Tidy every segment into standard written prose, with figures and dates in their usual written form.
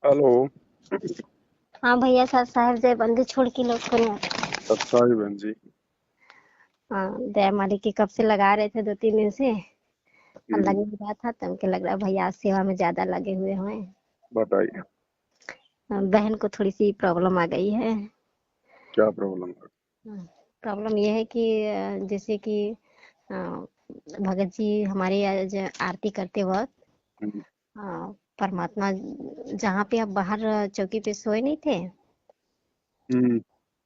Hello. हाँ भैया साहब जय बंदी छोड़ के लोग को नहीं। अच्छा ही बहन जी। हाँ दया मालिक की कब से लगा रहे थे 2-3 दिन से और लग हम्म। नहीं रहा था तो हमको लग रहा भैया आज सेवा में ज्यादा लगे हुए हैं। बताइए। बहन को थोड़ी सी प्रॉब्लम आ गई है। क्या प्रॉब्लम है? प्रॉब्लम ये है कि जैसे कि अ, भगत जी हमारे आज आरती करते वक्त हम्म। अ, परमात्मा जहाँ पे आप बाहर चौकी पे सोए नहीं थे हम्म।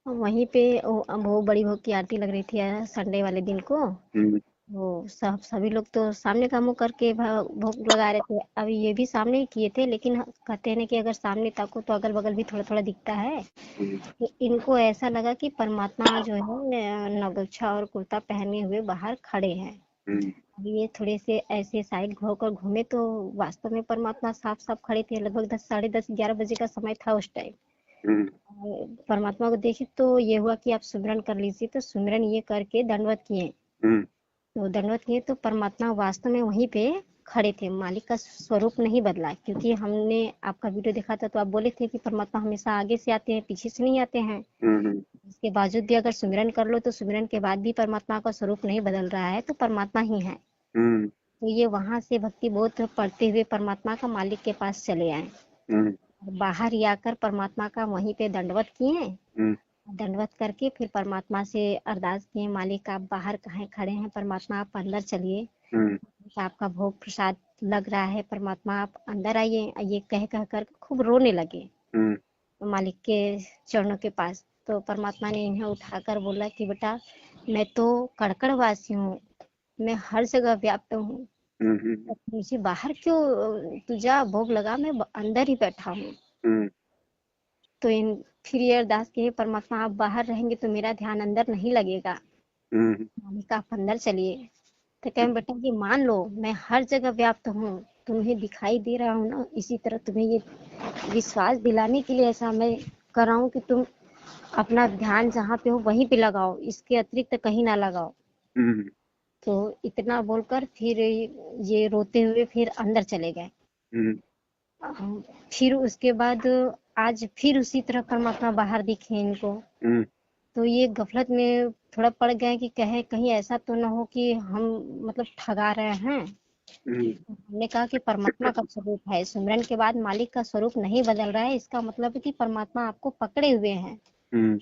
वहीं पे वो बड़ी भोग की आरती लग रही थी संडे वाले दिन को। हम्म। वो सभी लोग तो सामने का मुंह करके भोग लगा रहे थे। अभी ये भी सामने ही किए थे लेकिन कहते हैं ना कि अगर सामने ताको तो अगल बगल भी थोड़ा थोड़ा दिखता है। हम्म। तो इनको ऐसा लगा कि परमात्मा जो है नवगछा और कुर्ता पहने हुए बाहर खड़े हैं। हम्म। अब ये थोड़े से ऐसे साइड होकर घूमे तो वास्तव में परमात्मा साफ साफ खड़े थे। लगभग 10, साढ़े 10, 11 बजे का समय था उस टाइम। हम्म। परमात्मा को देखी तो ये हुआ कि आप सुमिरन कर लीजिए, तो सुमिरन ये करके दंडवत किए। हम्म। तो दंडवत किए तो परमात्मा वास्तव में वहीं पे खड़े थे। मालिक का स्वरूप नहीं बदला, क्योंकि हमने आपका वीडियो देखा था तो आप बोले थे कि परमात्मा हमेशा आगे से आते हैं, पीछे से नहीं आते हैं। हम्म। इसके बावजूद भी अगर सुमिरन कर लो तो सुमिरन के बाद भी परमात्मा का स्वरूप नहीं बदल रहा है, तो परमात्मा ही है। हम्म। तो ये वहां से भक्ति बोध पढ़ते हुए परमात्मा का मालिक के पास चले आए। हम्म। बाहर ही आकर परमात्मा का वहीं पे दंडवत किए। हम्म। दंडवत करके फिर परमात्मा से अरदास किए, मालिक आप बाहर कहाँ खड़े हैं, परमात्मा आप अंदर चलिए। हम्म। आपका भोग प्रसाद लग रहा है, परमात्मा आप अंदर आइए। ये कह कर खूब रोने लगे हम्म। मालिक के चरणों के पास। तो परमात्मा ने इन्हें उठाकर बोला कि बेटा मैं तो कड़कड़वासी हूँ, मैं हर जगह व्याप्त हूँ। हम्म। मुझे बाहर क्यों, तू जा भोग लगा, मैं अंदर ही बैठा हूँ। हम्म। तो इन फिर ये अरदास की, परमात्मा आप बाहर रहेंगे तो मेरा ध्यान अंदर नहीं लगेगा, हम्म। मालिक आप अंदर चलिए। तो कहें बेटा कि मान लो मैं हर जगह व्याप्त हूँ, तुम्हें दिखाई दे रहा हूँ ना, इसी तरह तुम्हें ये विश्वास दिलाने के लिए ऐसा मैं कर रहा हूँ कि तुम अपना ध्यान जहाँ पे हो वहीं पे लगाओ, इसके अतिरिक्त कहीं ना लगाओ। हम्म। तो इतना बोलकर फिर ये रोते हुए फिर अंदर चले गए। हम्म। फिर उसके बाद आज फिर उसी तरह परमात्मा बाहर दिखे इनको। हम्म। तो ये गफलत में थोड़ा पड़ गए कि कहे कहीं ऐसा तो ना हो कि हम मतलब ठगा रहे हैं। हम्म। हमने कहा कि परमात्मा का स्वरूप है, सिमरन के बाद मालिक का स्वरूप नहीं बदल रहा है, इसका मतलब है कि परमात्मा आपको पकड़े हुए हैं। हम्म।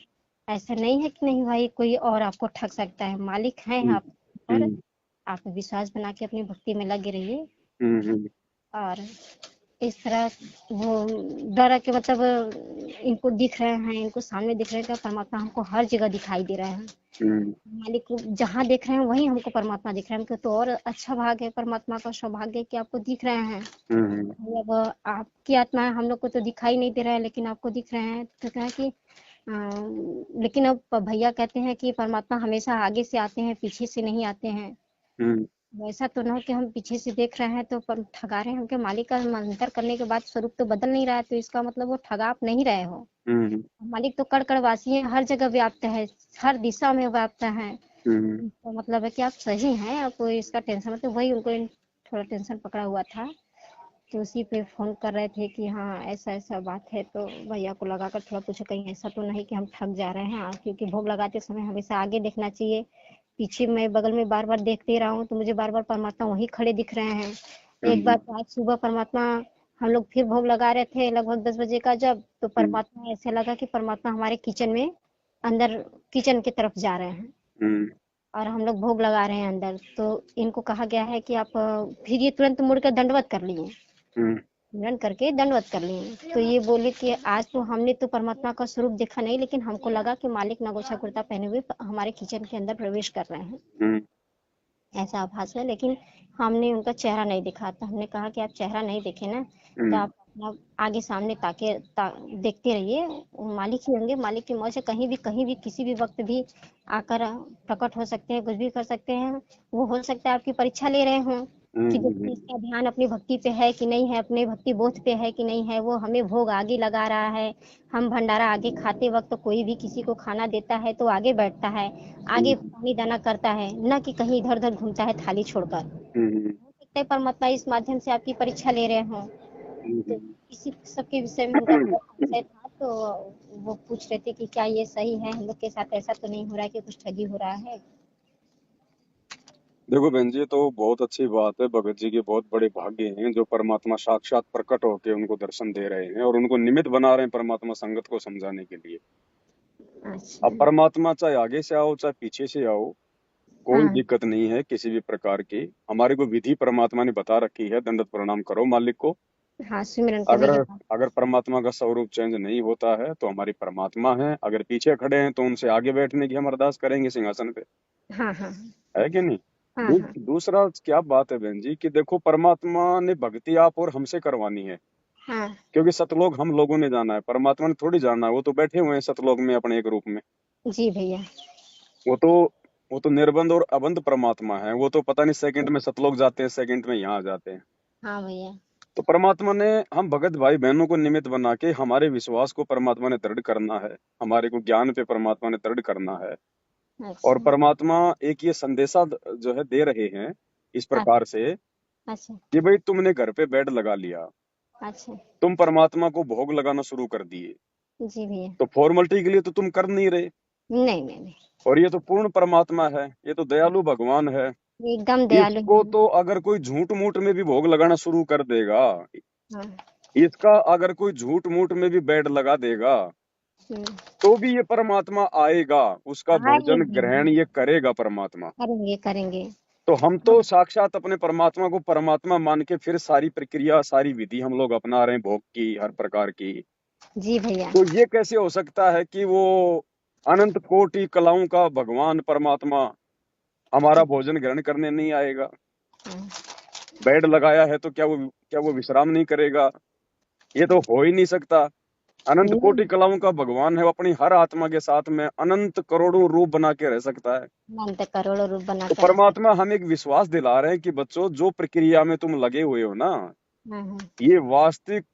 ऐसा नहीं है कि नहीं भाई कोई और आपको ठग सकता है, मालिक है हम्म। आप। और हम्म। आप विश्वास बना के अपनी भक्ति में लगे रहिए। हम्म। और इस तरह वो डर के मतलब इनको दिख रहे हैं, इनको सामने दिख रहे हैं कि परमात्मा हमको हर जगह दिखाई दे रहे हैं। हम्म। मालिक को जहाँ देख रहे हैं वहीं हमको परमात्मा दिख रहे हैं। हमको तो और अच्छा भाग है, परमात्मा का सौभाग्य है कि आपको दिख रहे हैं। हम्म। मतलब आपकी आत्मा है, हम लोग को तो दिखाई नहीं दे रहा है लेकिन आपको दिख रहे हैं। तो क्या है कि लेकिन अब भैया कहते हैं कि परमात्मा हमेशा आगे से आते हैं, पीछे से नहीं आते हैं। हम्म। वैसा तो ना हो कि हम पीछे से देख रहे हैं तो ठगा रहे हैं। उनके मालिक का मंतर करने के बाद स्वरूप तो बदल नहीं रहा है, तो इसका मतलब वो ठगा आप नहीं रहे हो। हम्म। मालिक तो कण कणवासी है, हर जगह व्याप्त है, हर दिशा में व्याप्त है। हम्म। तो मतलब है कि आप सही हैं, आपको इसका टेंशन मतलब वही उनको थोड़ा टेंशन पकड़ा हुआ था। तो उसी पे फोन कर रहे थे कि हाँ ऐसा ऐसा बात है। तो भैया को लगाकर थोड़ा पूछा कहीं ऐसा तो नहीं कि हम ठग जा रहे हैं। क्योंकि भोग लगाते समय हमेशा आगे देखना चाहिए, पीछे मैं बगल में बार बार देखते रहा हूँ तो मुझे बार बार परमात्मा वहीं खड़े दिख रहे हैं। एक बार हम्म। तो आज सुबह परमात्मा, हम लोग फिर भोग लगा रहे थे लगभग 10 बजे का, जब तो हम्म। परमात्मा ऐसे लगा कि परमात्मा हमारे किचन में अंदर किचन की तरफ जा रहे हैं हम्म। और हम लोग भोग लगा रहे हैं अंदर। तो इनको कहा गया है कि आप फिर ये तुरंत मुड़कर दंडवत कर लिए, हम्म। रन करके दंडवत कर लिए। तो ये बोले कि आज तो हमने तो परमात्मा का स्वरूप देखा नहीं, लेकिन हमको लगा कि मालिक नगोछा कुर्ता पहने हुए हमारे किचन के अंदर प्रवेश कर रहे हैं, हम्म। ऐसा आभास है। लेकिन हमने उनका चेहरा नहीं देखा था। हमने कहा कि आप चेहरा नहीं देखे ना, तो हम्म। आप अपना आगे सामने देखते रहिए, वो मालिक ही होंगे। मालिक की मौज से कहीं भी किसी भी वक्त भी आकर प्रकट हो सकते हैं, कुछ भी कर सकते हैं। वो हो सकता है आपकी परीक्षा ले रहे हों कि देखिए हम्म। इसका ध्यान अपनी भक्ति पे है कि नहीं है, अपने भक्ति बोध पे है कि नहीं है। वो हमें भोग आगे लगा रहा है, हम भंडारा आगे खाते वक्त कोई भी किसी को खाना देता है तो आगे बैठता है, आगे हम्म। पानी दाना करता है, न कि कहीं इधर उधर घूमता है थाली छोड़कर। हम्म। हो सकता है परमात्मा इस माध्यम से आपकी परीक्षा ले रहे हों। तो इसी सबके विषय में उनका थोड़ा संशय था, तो वो पूछ रहे थे कि क्या ये सही है, हम लोग के साथ ऐसा तो नहीं हो रहा है कि कुछ ठगी हो रहा है। देखो बहन जी, ये तो बहुत अच्छी बात है। भगत जी के बहुत बड़े भाग्य हैं जो परमात्मा साक्षात प्रकट होके उनको दर्शन दे रहे हैं और उनको निमित्त बना रहे हैं परमात्मा संगत को समझाने के लिए। अच्छा। अब परमात्मा चाहे आगे से आओ चाहे पीछे से आओ, कोई हाँ दिक्कत नहीं है किसी भी प्रकार की। हमारे को विधि परमात्मा ने बता रखी है, दंडवत प्रणाम करो मालिक को। हाँ, सुमिरन अगर करने के बाद। अगर परमात्मा का स्वरूप चेंज नहीं होता है तो हमारी परमात्मा है, अगर पीछे खड़े हैं तो उनसे आगे बैठने की हम अरदास करेंगे सिंहासन पे। हाँ हाँ है कि नहीं? हाँ हाँ दूसरा क्या बात है बहन जी कि देखो, परमात्मा ने भक्ति आप और हमसे करवानी है, हाँ। क्योंकि सतलोक हम लोगों ने जाना है, परमात्मा ने थोड़ी जाना है। वो तो बैठे हुए हैं सतलोक में अपने एक रूप में। जी भैया। वो तो वो तो निर्बंध और अबंध परमात्मा है। वो तो पता नहीं सेकंड में सतलोक जाते हैं, सेकंड में यहाँ आ जाते हैं। हाँ भैया। तो परमात्मा ने हम भगत भाई बहनों को निमित्त बना के हमारे विश्वास को परमात्मा ने दृढ़ करना है, हमारे को ज्ञान पे परमात्मा ने दृढ़ करना है। और अच्छा। परमात्मा एक ये संदेशा जो है दे रहे हैं इस हाँ, प्रकार से अच्छा कि भाई तुमने घर पे बेड लगा लिया, अच्छा। तुम परमात्मा को भोग लगाना शुरू कर दिए, जी भैया। तो फॉर्मेलिटी के लिए तो तुम कर नहीं रहे। नहीं नहीं नहीं। और ये तो पूर्ण परमात्मा है, ये तो दयालु भगवान है। एकदम दयालु इसको है। तो अगर कोई झूठ मूठ में भी भोग लगाना शुरू कर देगा, हाँ। इसका अगर कोई झूठ मूठ में भी बेड लगा देगा, हम्म, तो भी ये परमात्मा आएगा, उसका भोजन आएगी। ग्रहण ये करेगा परमात्मा। करेंगे करेंगे। तो हम तो साक्षात अपने परमात्मा को परमात्मा मान के फिर सारी प्रक्रिया सारी विधि हम लोग अपना रहे हैं भोग की, हर प्रकार की। जी भैया। तो ये कैसे हो सकता है कि वो अनंत कोटि कलाओं का भगवान परमात्मा हमारा भोजन ग्रहण करने नहीं आएगा? हाँ, बेड लगाया है तो क्या वो विश्राम नहीं करेगा? ये तो हो ही नहीं सकता। अनंत नहीं। कोटि कलाओं का भगवान है, वो अपनी हर आत्मा के साथ में अनंत करोड़ों रूप बना के रह सकता है। मन तो करोड़ों रूप तो बनाकर रह परमात्मा हमें एक विश्वास दिला रहे हैं कि बच्चों, जो प्रक्रिया में तुम लगे हुए हो ना, हाँ हाँ। ये वास्तविक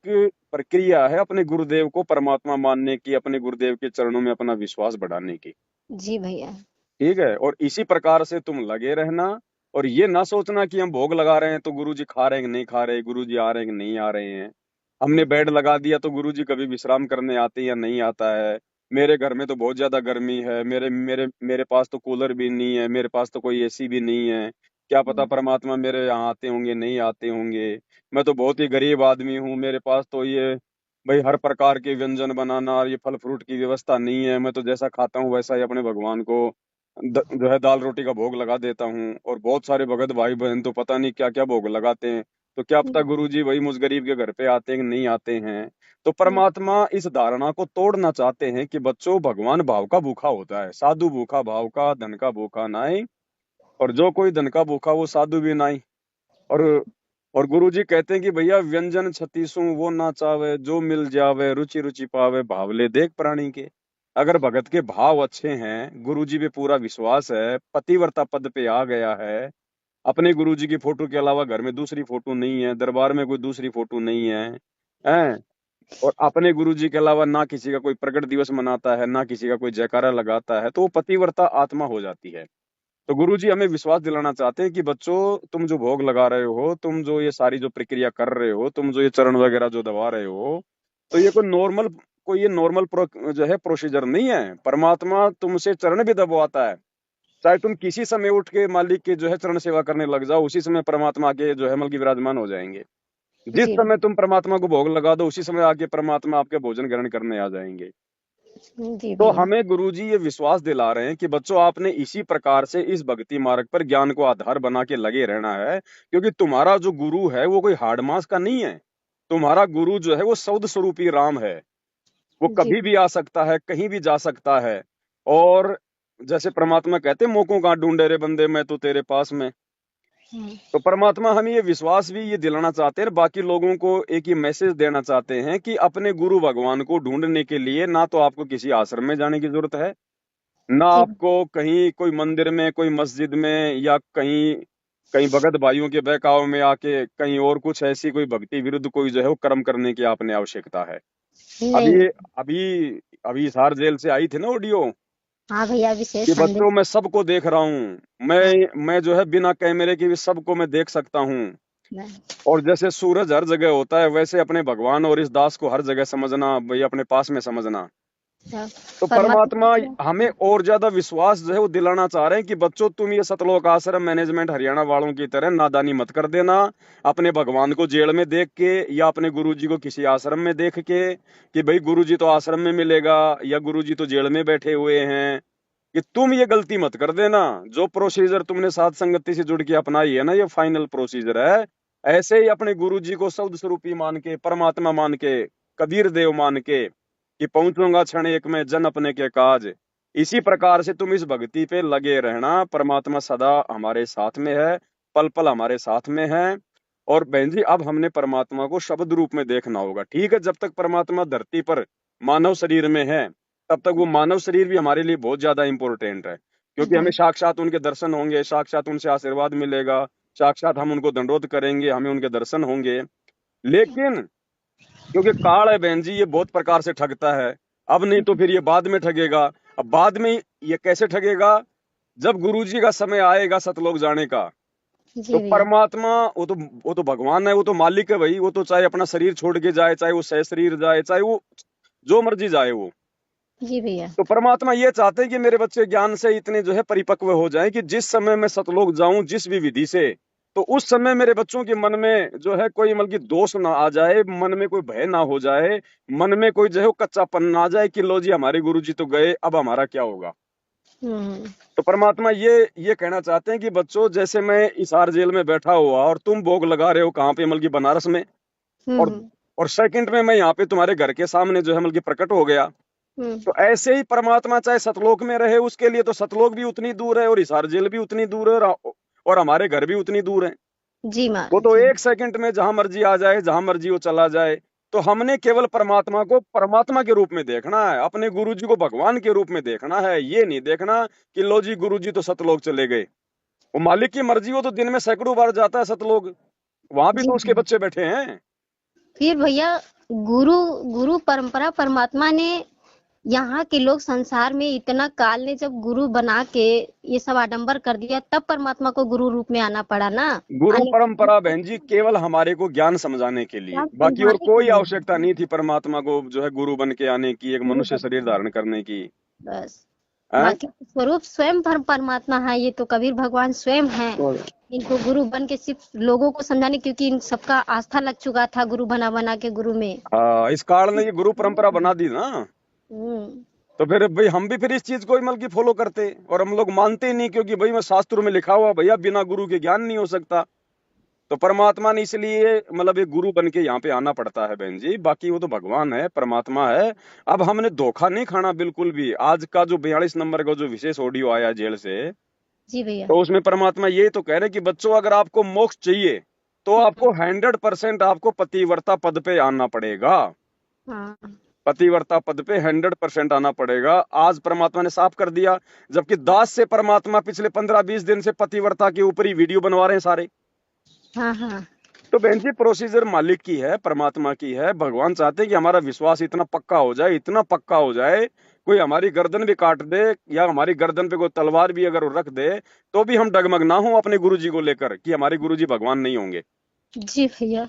प्रक्रिया है अपने गुरुदेव को परमात्मा मानने की, अपने गुरुदेव के चरणों में अपना विश्वास बढ़ाने की। जी भैया। ठीक है? और इसी प्रकार से तुम लगे रहना। और ये ना सोचना कि हम भोग लगा रहे हैं तो गुरुजी खा रहे हैं कि नहीं खा रहे, गुरुजी आ रहे हैं कि नहीं आ रहे हैं। हमने बेड लगा दिया तो गुरुजी कभी विश्राम करने आते हैं या नहीं आता है। मेरे घर में तो बहुत ज्यादा गर्मी है, मेरे मेरे मेरे पास तो कूलर भी नहीं है, मेरे पास तो कोई एसी भी नहीं है। क्या पता परमात्मा मेरे यहाँ आते होंगे नहीं आते होंगे। मैं तो बहुत ही गरीब आदमी हूँ, मेरे पास तो ये भाई हर प्रकार के व्यंजन बनाना और ये फल फ्रूट की व्यवस्था नहीं है। मैं तो जैसा खाता हूँ वैसा ही अपने भगवान को जो है दाल रोटी का भोग लगा देता हूँ। और बहुत सारे भगत भाई बहन तो पता नहीं क्या क्या भोग लगाते हैं। तो क्या पता गुरुजी वही मुझ गरीब के घर पे आते हैं कि नहीं आते हैं। तो परमात्मा इस धारणा को तोड़ना चाहते हैं कि बच्चों, भगवान भाव का भूखा होता है, साधु भूखा भाव का, धन का भूखा नाई। और जो कोई धन का भूखा वो साधु भी नाई। और और गुरुजी कहते हैं कि भैया व्यंजन छत्तीसों वो ना चावे, जो मिल जावे रुचि रुचि पावे, भावले देख प्राणी के। अगर भगत के भाव अच्छे हैं, गुरुजी पे पूरा विश्वास है, पतिव्रता पद पे आ गया है, अपने गुरुजी की फोटो के अलावा घर में दूसरी फोटो नहीं है, दरबार में कोई दूसरी फोटो नहीं है, हैं? और अपने गुरुजी के अलावा ना किसी का कोई प्रकट दिवस मनाता है, ना किसी का कोई जयकारा लगाता है, तो वो पतिव्रता आत्मा हो जाती है। तो गुरुजी हमें विश्वास दिलाना चाहते हैं कि बच्चों, तुम जो भोग लगा रहे हो, तुम जो ये सारी जो प्रक्रिया कर रहे हो, तुम जो ये चरण वगैरह जो दबा रहे हो, तो ये कोई नॉर्मल जो है प्रोसीजर नहीं है। परमात्मा तुमसे चरण भी दबवाता है। चाहे तुम किसी समय उठ के मालिक के जो है चरण सेवा करने लग जाओ, उसी समय परमात्मा के जो है मल की विराजमान हो जाएंगे। जिस जी समय तुम परमात्मा को भोग लगा दो, उसी समय आके परमात्मा आपके भोजन ग्रहण करने आ जाएंगे। जी तो भैया। हमें गुरुजी ये विश्वास दिला रहे हैं कि बच्चों, आपने इसी प्रकार से इस भक्ति मार्ग पर ज्ञान को आधार बना के लगे रहना है। क्योंकि तुम्हारा जो गुरु है वो कोई हाड़ मांस का नहीं है। तुम्हारा गुरु जो है वो सौद स्वरूपी राम है। वो जी। कभी भी आ सकता है, कहीं भी जा सकता है। और जैसे परमात्मा कहते हैं, मौकों का ढूंढे रे बंदे, मैं तो तेरे पास में। हाँ, तो परमात्मा हमें ये विश्वास भी ये दिलाना चाहते हैं, बाकी लोगों को एक ये मैसेज देना चाहते हैं कि अपने गुरु भगवान को ढूंढने के लिए ना तो आपको किसी आश्रम में जाने की जरूरत है, ना जी। आपको कहीं कोई मंदिर में, कोई मस्जिद में, या कहीं कहीं भगत भाइयों के बहकावे में आके कहीं और कुछ ऐसी कोई भक्ति विरुद्ध कोई जो है वो कर्म करने की आपने आवश्यकता है। नहीं अभी नहीं। अभी अभी हिसार जेल से आई थी ना ऑडियो हाँ भैया, विशेष कि संदेश। बच्चों मैं सबको देख रहा हूँ, हाँ मैं जो है बिना कैमरे के भी सबको मैं देख सकता हूँ। नहीं। और जैसे सूरज हर जगह होता है, वैसे अपने भगवान और इस दास को हर जगह समझना, भाई अपने पास में समझना। सब तो परमात्मा परमात्मा। हमें और ज्यादा विश्वास जो है वो दिलाना चाह रहे हैं कि बच्चों, तुम ये सतलोक आश्रम मैनेजमेंट हरियाणा वालों की तरह नादानी मत कर देना। अपने भगवान को जेल में देख के या अपने गुरुजी को किसी आश्रम में देख के कि भाई गुरुजी तो आश्रम में मिलेगा या गुरुजी तो जेल में बैठे हुए हैं, कि तुम ये गलती मत कर देना। जो प्रोसीजर तुमने साध संगति से जुड़ के अपनाई है ना, ये फाइनल प्रोसीजर है। ऐसे ही अपने गुरुजी को शब्द स्वरूपी मान के, परमात्मा मान के, कबीर देव मान के कि पहुंचूंगा क्षण एक में जन अपने के काज, इसी प्रकार से तुम इस भक्ति पे लगे रहना। परमात्मा सदा हमारे साथ में है, पल पल हमारे साथ में है। और बहन जी, अब हमने परमात्मा को शब्द रूप में देखना होगा। ठीक है, जब तक परमात्मा धरती पर मानव शरीर में है, तब तक वो मानव शरीर भी हमारे लिए बहुत ज्यादा इंपॉर्टेंट है, क्योंकि हमें बहुत। साक्षात उनके दर्शन होंगे, साक्षात उनसे आशीर्वाद मिलेगा, साक्षात हम उनको दंडोत करेंगे, हमें उनके दर्शन होंगे। लेकिन क्योंकि काल है बहन जी, ये बहुत प्रकार से ठगता है। अब नहीं तो फिर ये बाद में ठगेगा। अब बाद में ये कैसे ठगेगा? जब गुरुजी का समय आएगा सतलोक जाने का, तो जी भैया। परमात्मा, वो तो भगवान है, वो तो मालिक है भाई। वो तो चाहे अपना शरीर छोड़ के जाए, चाहे वो सह शरीर जाए, चाहे वो जो मर्जी जाए वो। जी भैया। तो परमात्मा ये चाहते हैं कि मेरे बच्चे ज्ञान से इतने जो है परिपक्व हो जाएं कि जिस समय मैं सतलोक जाऊं जिस भी विधि से, तो उस समय मेरे बच्चों के मन में जो है कोई मतलब कि दोष ना आ जाए, मन में कोई भय ना हो जाए, मन में कोई जो है वो कच्चापन ना आ जाए कि लो जी हमारे गुरुजी तो गए, अब हमारा क्या होगा। हम्म। तो परमात्मा ये कहना चाहते हैं कि बच्चों, जैसे मैं इसार जेल में बैठा हुआ और तुम भोग लगा रहे हो कहाँ पे, मतलब कि बनारस में, और हम्म। और सेकंड में मैं यहाँ पे तुम्हारे घर के सामने जो है मतलब कि प्रकट हो गया। हम्म। तो ऐसे ही परमात्मा चाहे सतलोक में रहे, उसके लिए तो सतलोक भी उतनी दूर है और हिसार जेल भी उतनी दूर है, और हमारे घर भी उतनी दूर है। जी वो महाराज तो जी। एक सेकंड में जहां मर्जी आ जाए, जहां मर्जी वो चला जाए। तो हमने केवल परमात्मा को परमात्मा के रूप में देखना है, अपने गुरुजी को भगवान के रूप में देखना है। ये नहीं देखना कि लो जी गुरुजी तो सतलोक चले गए। वो मालिक की मर्जी, वो तो दिन में सैकड़ों बार जाता है सतलोक, वहां भी जी तो उसके भैया। बच्चे बैठे हैं। फिर भैया, गुरु गुरु परंपरा परमात्मा ने, यहाँ के लोग संसार में इतना काल ने जब गुरु बना के ये सब आडंबर कर दिया, तब परमात्मा को गुरु रूप में आना पड़ा ना। गुरु अन्य परंपरा बहन जी केवल हमारे को ज्ञान समझाने के लिए, क्या बाकी और समझाने के कोई लिए आवश्यकता नहीं थी परमात्मा को जो है गुरु बन के आने की, एक गुरु मनुष्य बन शरीर के आना। धारण करने की। बस। हैं? बाकी स्वरूप स्वयं परमात्मा है, ये तो कबीर भगवान स्वयं है। तो इनको गुरु बन के सिर्फ लोगों को समझाने, क्योंकि इन सबका आस्था लग चुका था गुरु बना बना के गुरु में। हाँ, इस काल ने ये गुरु परंपरा बना दी ना। हम्म। तो फिर भाई हम भी फिर इस चीज को ही मतलब की फॉलो करते, और हम लोग मानते ही नहीं, क्योंकि भाई मैं शास्त्रों में लिखा हुआ भैया बिना गुरु के ज्ञान नहीं हो सकता। तो परमात्मा ने इसलिए मतलब एक गुरु बन के यहाँ पे आना पड़ता है बहन जी, बाकी वो तो भगवान है, परमात्मा है। अब हमने धोखा नहीं खाना बिल्कुल भी। आज का जो 42 नंबर का जो विशेष ऑडियो आया जेल से, जी भैया। तो उसमें परमात्मा ये तो कह रहे हैं कि बच्चों, अगर आपको मोक्ष चाहिए तो आपको 100% आपको पतिव्रता पद पे आना पड़ेगा। हाँ। पतिव्रता पद पे 100% आना पड़ेगा। आज परमात्मा ने साफ कर दिया, जबकि दास से परमात्मा पिछले 15-20 दिन से पतिव्रता के ऊपर ही वीडियो बनवा रहे हैं सारे। हाँ। हाँ। तो बहन जी, प्रोसीजर मालिक की है, परमात्मा की है। भगवान चाहते हैं कि हमारा विश्वास इतना पक्का हो जाए, इतना पक्का हो जाए, कोई हमारी गर्दन भी काट दे या हमारी गर्दन पे कोई तलवार भी अगर वो रख दे, तो भी हम डगमग ना हो अपने गुरुजी को लेकर कि हमारे गुरुजी भगवान नहीं होंगे। जी भैया।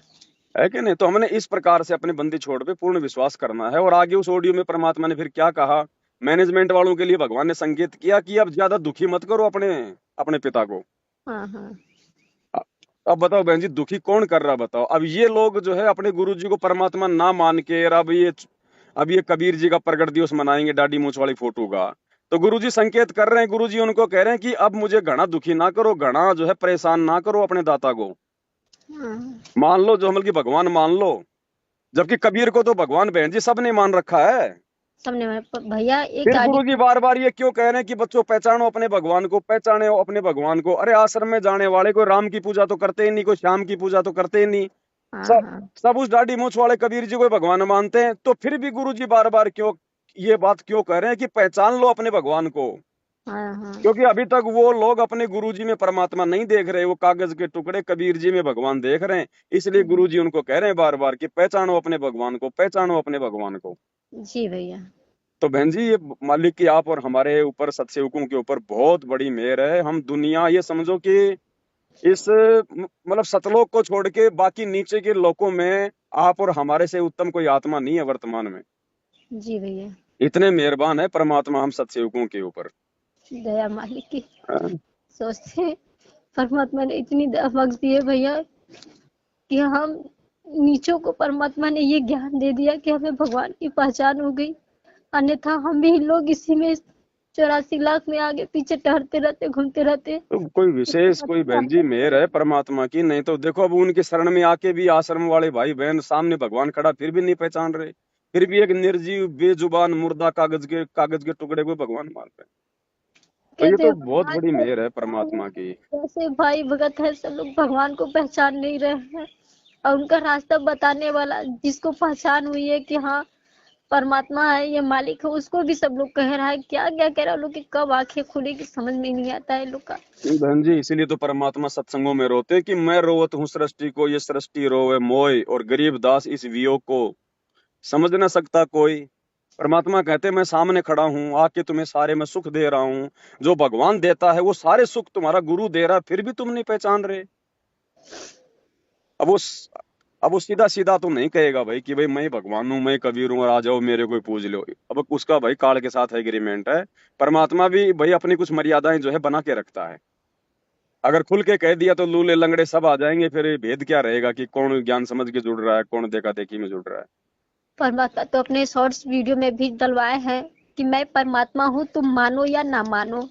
है कि नहीं? तो हमने इस प्रकार से अपने बंदी छोड़ पे पूर्ण विश्वास करना है। और आगे उस ऑडियो में परमात्मा ने फिर क्या कहा, मैनेजमेंट वालों के लिए भगवान ने संकेत किया कि अब ज्यादा दुखी मत करो अपने अपने पिता को। हाँ। हाँ। अ- अब बताओ बहन जी, दुखी कौन कर रहा बताओ? अब ये लोग जो है अपने गुरु जी को परमात्मा ना मान के, और अब ये कबीर जी का प्रगट दिवस मनाएंगे दाढ़ी मूछ वाली फोटो का। तो गुरु जी संकेत कर रहे हैं, गुरु जी उनको कह रहे हैं कि अब मुझे घना दुखी ना करो, घना जो है परेशान ना करो अपने दाता को। हाँ। मान लो जो मतलब कि भगवान मान लो। जबकि कबीर को तो भगवान बहन जी सबने मान रखा है। सबने भैया एक फिर आदि। गुरु जी बार बार ये क्यों कह रहे हैं कि बच्चों पहचानो अपने भगवान को, पहचाने अपने भगवान को? अरे आश्रम में जाने वाले कोई राम की पूजा तो करते ही नहीं, कोई श्याम की पूजा तो करते ही नहीं। हाँ। सब हाँ। सब उस दाढ़ी मूछ वाले कबीर जी को ही भगवान मानते हैं। तो फिर भी गुरु जी बार बार क्यों ये बात क्यों कह रहे हैं कि पहचान लो अपने भगवान को? हाँ। हाँ। क्योंकि अभी तक वो लोग अपने गुरु जी में परमात्मा नहीं देख रहे, वो कागज के टुकड़े कबीर जी में भगवान देख रहे हैं। इसलिए गुरु जी उनको कह रहे हैं बार बार कि पहचानो अपने भगवान को, पहचानो अपने भगवान को। जी भैया। तो बहन जी, ये मालिक की आप और हमारे ऊपर सतसेवकों के ऊपर बहुत बड़ी मेहर है। हम दुनिया, ये समझो कि इस मतलब सतलोक को छोड़ के बाकी नीचे के लोकों में आप और हमारे से उत्तम कोई आत्मा नहीं है वर्तमान में। जी भैया। इतने मेहरबान है परमात्मा हम सत्सेवकों के ऊपर। दया मालिक की। हाँ, सोचते हैं, परमात्मा ने इतनी दया बख्श दी है भैया कि हम नीचों को परमात्मा ने ये ज्ञान दे दिया कि हमें भगवान की पहचान हो गई। अन्यथा हम भी लोग इसी में 84 लाख में आगे पीछे टहरते रहते, घूमते रहते। तो कोई विशेष कोई बहन जी मेहर है परमात्मा की, नहीं तो देखो अब उनके शरण में आके भी आश्रम वाले भाई बहन सामने भगवान खड़ा फिर भी नहीं पहचान रहे, फिर भी एक निर्जीव बेजुबान मुर्दा कागज के टुकड़े को भगवान मान रहे हैं। तो ये कहते तो हैं बहुत भगवान बड़ी को मेहर है पहचान नहीं परमात्मा की। रहे। जैसे भाई भगत है सब लोग भगवान को पहचान नहीं रहे हैं, और उनका रास्ता बताने वाला जिसको पहचान हुई है कि हाँ परमात्मा है, ये मालिक है, उसको भी सब लोग कह रहा है। क्या क्या कह रहा है लोग कि कब आंखें खुलेगी समझ में नहीं आता है लोग का। बहन जी इसीलिए तो परमात्मा सत्संगों में रोते कि मैं रोवत हूँ सृष्टि को, ये सृष्टि रोवे मोय, और गरीब दास इस वियोग को समझ न सकता कोई। परमात्मा कहते मैं सामने खड़ा हूँ आके तुम्हें सारे में सुख दे रहा हूँ, जो भगवान देता है वो सारे सुख तुम्हारा गुरु दे रहा है, फिर भी तुम नहीं पहचान रहे। अब वो अब वो सीधा सीधा तो नहीं कहेगा भाई कि भाई मैं भगवान हूँ, मैं कबीर हूँ और आ जाओ मेरे को पूज लो। अब उसका भाई काल के साथ एग्रीमेंट है। परमात्मा भी भाई अपनी कुछ मर्यादाएं जो है बना के रखता है। अगर खुल के कह दिया तो लूले लंगड़े सब आ जाएंगे, फिर ये भेद क्या रहेगा कि कौन ज्ञान समझ के जुड़ रहा है, कौन देखा देखी में जुड़ रहा है। परमात्मा तो अपने शॉर्ट्स वीडियो में भी डलवाए हैं कि मैं परमात्मा हूँ, तुम मानो या ना मानो।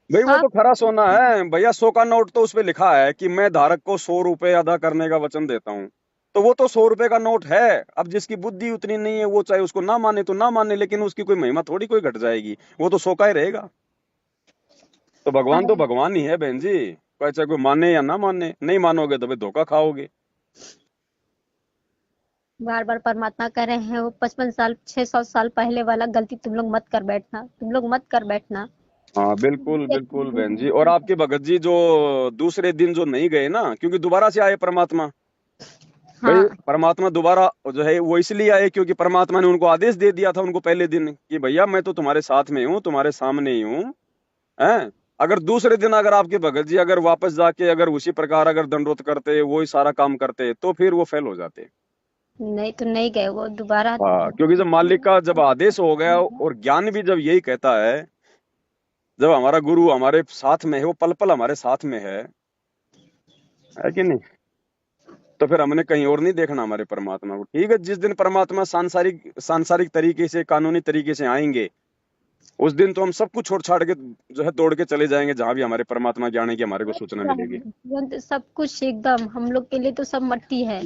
भाई वो साफ। तो खरा सोना है भैया, 100 का नोट तो उसपे लिखा है कि मैं धारक को 100 रुपए अदा करने का वचन देता हूँ। तो वो तो 100 रुपए का नोट है। अब जिसकी बुद्धि उतनी नहीं है वो चाहे उसको ना माने तो ना माने, लेकिन उसकी कोई महिमा थोड़ी कोई घट जाएगी, वो तो 100 का ही रहेगा। तो भगवान ही है बहन जी, कोई चाहे कोई माने या ना माने, नहीं मानोगे तो भाई धोखा खाओगे। बार बार परमात्मा कह रहे हैं वो 55 साल 600 साल पहले वाला गलती तुम लोग मत कर बैठना, तुम लोग मत कर बैठना। हाँ बिल्कुल बिल्कुल बहन जी। और आपके भगत जी जो दूसरे दिन जो नहीं गए ना, क्योंकि दोबारा से आए परमात्मा। भाई हाँ। परमात्मा दोबारा जो है वो इसलिए आए क्योंकि परमात्मा ने उनको आदेश दे दिया था उनको पहले दिन कि भैया मैं तो तुम्हारे साथ में हूँ, तुम्हारे सामने ही हूँ। हैं? अगर दूसरे दिन अगर आपके भगत जी अगर वापस जाके अगर उसी प्रकार अगर दंडोत करते, वही सारा काम करते, तो फिर वो फेल हो जाते। नहीं तो नहीं गए वो दोबारा। हाँ क्योंकि जब मालिक का जब आदेश हो गया और ज्ञान भी जब यही कहता है, जब हमारा गुरु हमारे साथ में है, वो पल पल हमारे साथ में है कि नहीं, तो फिर हमने कहीं और नहीं देखना हमारे परमात्मा को। ठीक है, जिस दिन परमात्मा सांसारिक सांसारिक तरीके से कानूनी तरीके से आएंगे, उस दिन तो हम सब कुछ छोड़ छाड़ के जो है दौड़ के चले जाएंगे जहां भी हमारे परमात्मा के आने की हमारे को सूचना मिलेगी। तुरंत सब कुछ एकदम हम लोग के लिए तो सब मट्टी है,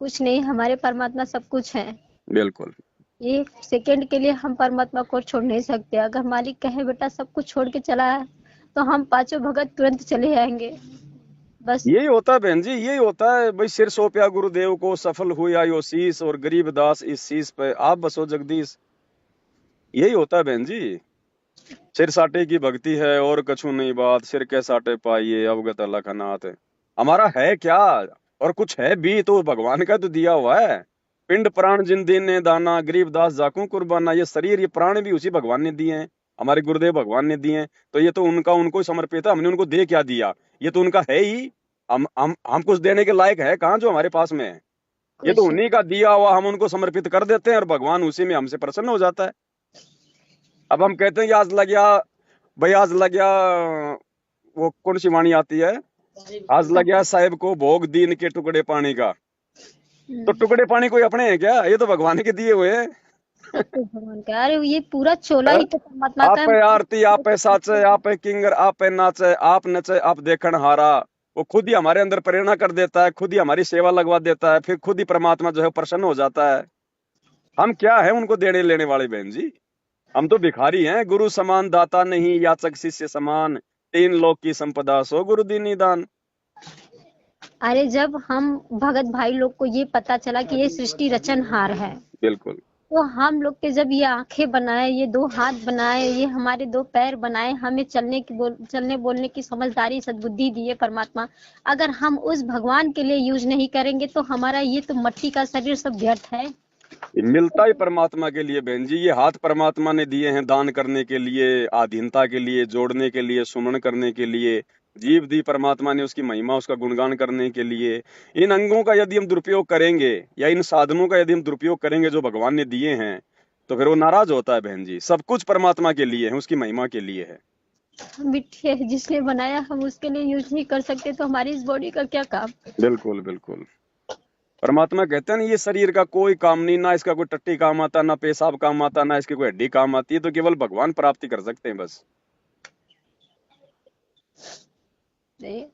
कुछ नहीं। हमारे परमात्मा सब कुछ है। बिल्कुल। एक सेकंड के लिए हम परमात्मा को छोड़ नहीं सकते। अगर मालिक कहे बेटा सब कुछ छोड़ के चला है तो हम पांचों भगत तुरंत चले जाएंगे बस। यही होता है बहन जी, यही होता है भाई। सिर सौंपया गुरुदेव को, सफल हुआ यो शीस, और गरीब दास इस शीस पे आप बसो जगदीश। यही होता है बहन जी। सिर साटे की भक्ति है और कछु नहीं बात, सिर के साटे पाइए अवगत अलखनाथ। हमारा है क्या, और कुछ है भी तो भगवान का तो दिया हुआ है। पिंड प्राण जिन दीने दाना, गरीब दास जाकू कुर्बाना। ये शरीर ये प्राण भी उसी भगवान ने दिए हैं, हमारे गुरुदेव भगवान ने दिए हैं। तो ये तो उनका उनको ही समर्पित है, हमने उनको दे क्या दिया, ये तो उनका है ही। हम कुछ देने के लायक है कहाँ जो हमारे पास में है, ये तो कुछ उन्हीं का दिया हुआ हम उनको समर्पित कर देते हैं और भगवान उसी में हमसे प्रसन्न हो जाता है। अब हम कहते हैं कि आज लग गया भाई, आज लग गया वो कौन सी वाणी आती है, आज लग गया साहेब को भोग दीन के टुकड़े पानी का। तो टुकड़े पानी कोई अपने हैं क्या, ये तो भगवान के दिए हुए हैं। सब कुछ भगवान का। अरे ये पूरा चोला ही तो परमात्मा का आप है। है आरती, आप है साचे, आप है किंगर, आप है नाचे, आप नचे, आप देखन हारा। वो खुद ही हमारे अंदर प्रेरणा कर देता है, खुद ही हमारी सेवा लगवा देता है, फिर खुद ही परमात्मा जो है प्रसन्न हो जाता है। हम क्या है उनको देने लेने वाले बहन जी, हम तो भिखारी हैं। गुरु समान दाता नहीं, याचक शिष्य समान, तीन लोक की संपदा सो गुरु दीनी दान। अरे जब हम भगत भाई लोग को ये पता चला कि ये सृष्टि रचनहार है, बिल्कुल। तो हम लोग के जब ये आंखें बनाए, ये दो हाथ बनाए, ये हमारे दो पैर बनाए, हमें चलने बोलने की समझदारी सद्बुद्धि दिए परमात्मा। अगर हम उस भगवान के लिए यूज नहीं करेंगे तो हमारा ये तो मट्टी का शरीर सब व्यर्थ है। ये मिलता ही परमात्मा के लिए बहन जी। ये हाथ परमात्मा ने दिए हैं दान करने के लिए, आधीनता के लिए, जोड़ने के लिए, सुमन करने के लिए। जीभ दी परमात्मा ने उसकी महिमा, उसका गुणगान करने के लिए। इन अंगों का यदि हम दुरुपयोग करेंगे या इन साधनों का यदि हम दुरुपयोग करेंगे जो भगवान ने दिए हैं, तो फिर वो नाराज होता है बहन जी। सब कुछ परमात्मा के लिए है, उसकी महिमा के लिए है। मिट्टी है, जिसने बनाया हम उसके लिए यूज नहीं कर सकते तो हमारी इस बॉडी का क्या काम। बिल्कुल बिल्कुल। परमात्मा कहते हैं ना, ये शरीर का कोई काम नहीं, ना इसका कोई टट्टी काम आता, ना पेशाब काम आता, ना इसकी कोई हड्डी काम आती है, तो केवल भगवान प्राप्ति कर सकते हैं बस। नहीं,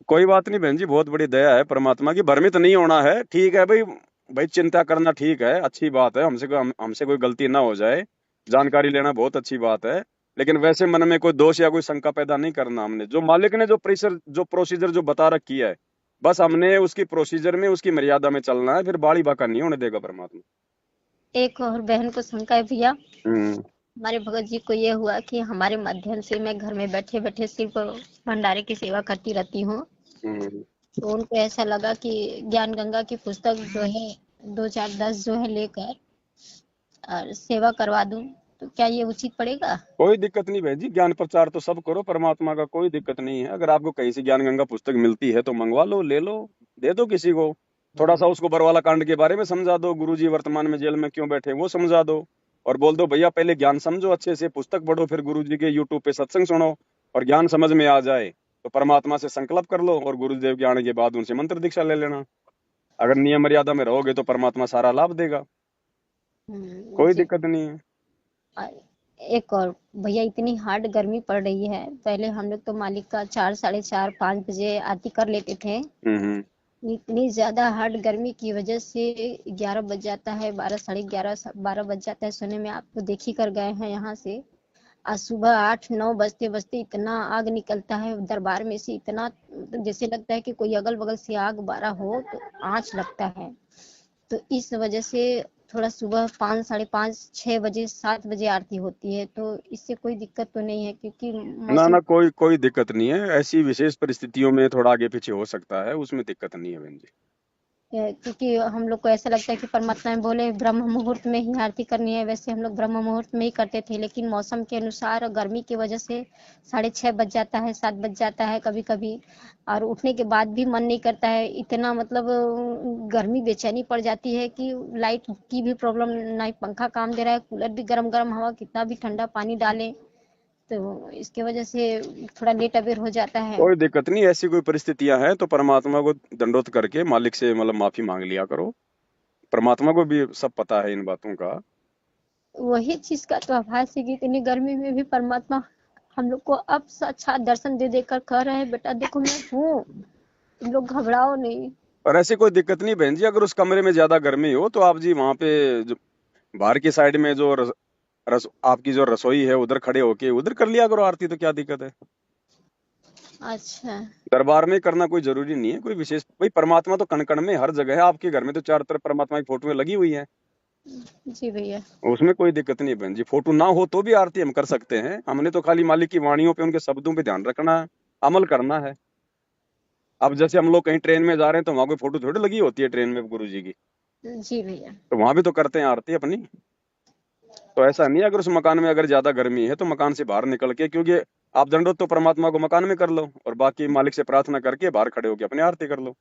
कोई बात नहीं बहन जी, बहुत बड़ी दया है परमात्मा की। भ्रमित नहीं होना है, ठीक है भाई। भाई चिंता करना ठीक है, अच्छी बात है, हमसे कोई गलती ना हो जाए, जानकारी लेना बहुत अच्छी बात है। लेकिन वैसे मन में कोई दोष या कोई शंका पैदा नहीं करना। हमने जो मालिक ने जो प्रोसीजर जो बता रखी है, बस हमने उसकी प्रोसीजर में, उसकी मर्यादा में चलना है, फिर बाड़ी बाका नहीं होने देगा परमात्मा। एक और बहन को शंका है भैया। हम्म हमारे भगत जी को ये हुआ कि हमारे माध्यम से मैं घर में बैठे बैठे सिर्फ भंडारे की सेवा करती रहती हूँ। हम्म। तो उनको ऐसा लगा कि ज्ञान गंगा की पुस्तक जो है 2 4 10 जो है लेकर और सेवा करवा दूं, तो क्या ये उचित पड़ेगा। कोई दिक्कत नहीं बहन जी, ज्ञान प्रचार तो सब करो परमात्मा का, कोई दिक्कत नहीं है। अगर आपको कहीं से ज्ञान गंगा पुस्तक मिलती है तो मंगवा लो, ले लो, दे दो किसी को। थोड़ा सा उसको बरवाला कांड के बारे में समझा दो, गुरुजी वर्तमान में जेल में क्यों बैठे वो समझा दो। और बोल दो भैया पहले ज्ञान समझो अच्छे से, पुस्तक पढ़ो, फिर गुरुजी के यूट्यूब पे सत्संग सुनो, और ज्ञान समझ में आ जाए तो परमात्मा से संकल्प कर लो, और गुरुदेव के आने के बाद उनसे मंत्र दीक्षा ले लेना। अगर नियम मर्यादा में रहोगे तो परमात्मा सारा लाभ देगा, कोई जी। दिक्कत नहीं है। और एक और भैया, इतनी हार्ड गर्मी पड़ रही है। पहले हम लोग तो मालिक का 4 साढ़े 4 5 बजे आरती कर लेते थे। हम्म। इतनी ज्यादा हार्ड गर्मी की वजह से 11 बज जाता है, 12 साढ़े 11 12 बज जाता है सोने में। आप तो देख ही कर गए हैं यहाँ से। आज सुबह 8 9 बजते बजते इतना आग निकलता है दरबार में से, इतना जैसे लगता है कि कोई अगल बगल से आग बारा हो तो आँच लगता है। तो इस वजह से थोड़ा सुबह 5 साढ़े 5 6 बजे 7 बजे आरती होती है, तो इससे कोई दिक्कत तो नहीं है क्योंकि ना मौसम। ना, कोई कोई दिक्कत नहीं है। ऐसी विशेष परिस्थितियों में थोड़ा आगे पीछे हो सकता है, उसमें दिक्कत नहीं है बहन जी। क्योंकि हम लोग को ऐसा लगता है कि परमात्मा ने बोले ब्रह्म मुहूर्त में ही आरती करनी है, वैसे हम लोग ब्रह्म मुहूर्त में ही करते थे, लेकिन मौसम के अनुसार गर्मी की वजह से 6:30 बज जाता है, 7 बज जाता है कभी कभी। और उठने के बाद भी मन नहीं करता है, इतना मतलब गर्मी बेचैनी पड़ जाती है कि लाइट की भी प्रॉब्लम, ना ही पंखा काम दे रहा है, कूलर भी गर्म गर्म हवा, कितना भी ठंडा पानी डालें, तो इसके वजह से थोड़ा लेट अबेर हो जाता है। कोई दिक्कत नहीं, ऐसी कोई परिस्थितियां हैं तो परमात्मा को दंडोत करके मालिक से मतलब माफी मांग लिया करो। परमात्मा को भी सब पता है इन बातों का। वही चीज का तो आभास है कि इतनी गर्मी में भी परमात्मा हम लोग को अब साक्षात दर्शन दे देकर कह रहे हैं बेटा देखो मैं हूँ, तुम लोग घबराओ नहीं। और ऐसी कोई दिक्कत नहीं बहन जी। अगर उस कमरे में ज्यादा गर्मी हो तो आप जी वहां पे जो बाहर की साइड में जो आपकी जो रसोई है उधर खड़े होके उधर कर लिया करो आरती, तो क्या दिक्कत है। अच्छा। दरबार में करना कोई जरूरी नहीं है, कोई विशेष। भाई परमात्मा तो कण कण में हर जगह है, आपके घर में तो चारों तरफ परमात्मा की फोटो लगी हुई है, जी भैया। उसमें कोई दिक्कत नहीं बहन जी। फोटो ना हो तो भी आरती हम कर सकते हैं। हमने तो खाली मालिक की वाणियों पे, उनके शब्दों पे ध्यान रखना है, अमल करना है। अब जैसे हम लोग कहीं ट्रेन में जा रहे हैं तो वहां कोई फोटो थोड़ी लगी होती है ट्रेन में गुरु जी की, जी भैया। तो वहां भी तो करते हैं आरती अपनी। तो ऐसा नहीं है, अगर उस मकान में अगर ज्यादा गर्मी है तो मकान से बाहर निकल के, क्योंकि आप दंडोत तो परमात्मा को मकान में कर लो और बाकी मालिक से प्रार्थना करके बाहर खड़े होकर अपनी आरती कर लो,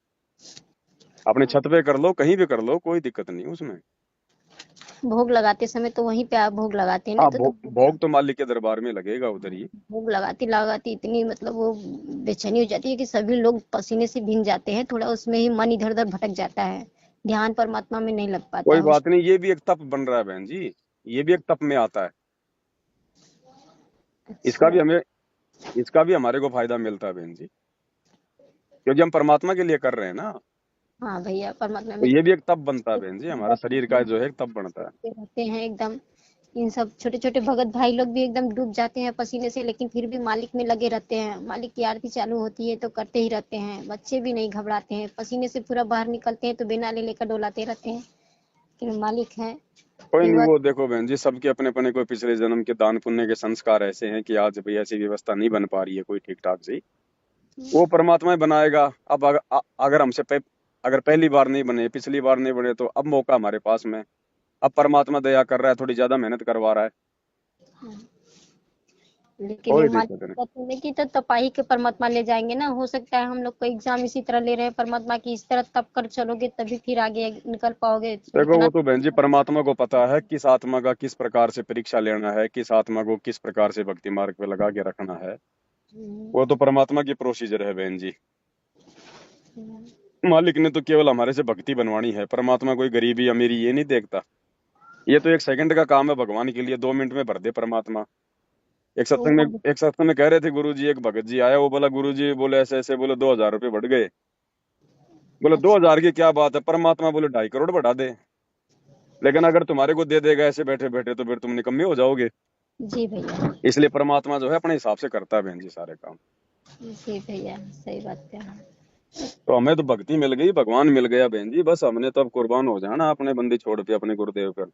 अपने छत पे कर लो, कहीं भी कर लो, कोई दिक्कत नहीं उसमें। भोग लगाते समय तो वहीं पे आप भोग लगाते हैं ना, हाँ, तो भोग तो मालिक के दरबार में लगेगा उधर ही। भोग लगाती लगाती इतनी मतलब वो बेचैनी हो जाती है कि सभी लोग पसीने से भीग जाते हैं, थोड़ा उसमें ही मन इधर उधर भटक जाता है, ध्यान परमात्मा में नहीं लग पाता कोई है उस। बात नहीं, ये भी एक तप बन रहा है बहन जी, ये भी एक तप में आता है। इसका भी अच्छा। हमें इसका भी हमारे को फायदा मिलता है बहन जी, क्योंकि हम परमात्मा के लिए कर रहे हैं ना। हाँ भैया, परमात्मा तो में ये भी एक तप बनता है बहन जी, हमारा शरीर का जो है एक तप बनता है। रहते हैं एकदम। इन सब छोटे छोटे भगत भाई लोग भी एकदम डूब जाते हैं पसीने से, लेकिन फिर भी मालिक में लगे रहते हैं। मालिक की आरती चालू होती है तो करते ही रहते हैं। बच्चे भी नहीं घबराते हैं, पसीने से पूरा बाहर निकलते हैं तो बिना ले लेकर डोलाते रहते हैं कि मालिक है। कोई एक नहीं, बार। वो देखो बहन जी, सबके अपने अपने कोई पिछले जन्म के दान पुण्य के संस्कार ऐसे हैं कि आज भाई ऐसी व्यवस्था नहीं बन पा रही है कोई ठीक ठाक से। वो परमात्मा ही बनाएगा। अब अगर अगर पहली बार नहीं बने, पिछली बार नहीं बने, तो अब मौका हमारे पास में। अब परमात्मा दया कर रहा है, थोड़ी ज्यादा मेहनत करवा रहा है। लेकिन ये कोई मालिक दिक्कत नहीं। कहते हैं कि तो तपाही के परमात्मा ले जाएंगे ना। हो सकता है हम लोग को एग्जाम इसी तरह ले रहे हैं परमात्मा की, इस तरह तप कर चलोगे तभी फिर आगे निकल पाओगे। देखो इतना वो तो बहन जी परमात्मा को पता है किस आत्मा का किस प्रकार से परीक्षा लेना है, किस आत्मा को किस प्रकार से भक्ति मार्ग पे लगा के रखना है। हम्म, वो तो परमात्मा की प्रोसीजर है बहन जी। हम्म, मालिक ने तो केवल हमारे से भक्ति बनवानी है। परमात्मा कोई गरीबी अमीरी ये नहीं देखता। ये तो एक सेकंड का काम है भगवान के लिए, 2 मिनट में भर दे परमात्मा। वो भग- एक सत्संग में कह रहे थे गुरु जी, एक भगत जी आया, वो बोला गुरु जी बोले ऐसे ऐसे, बोले 2,000 रुपये बढ़ गए। बोले दो अच्छा, हजार की क्या बात है, परमात्मा बोले 2.5 करोड़ बढ़ा दे। लेकिन अगर तुम्हारे को दे देगा ऐसे बैठे बैठे तो फिर तुम निकम्मे हो जाओगे। जी भैया, इसलिए परमात्मा जो है अपने हिसाब से करता है बहन जी सारे काम। जी भैया, सही बात कह रहे हैं। तो हमें तो भक्ति मिल गई, भगवान मिल गया बहन जी, बस हमने तो अब कुर्बान हो जाना अपने बंदी छोड़ के अपने गुरुदेव पर।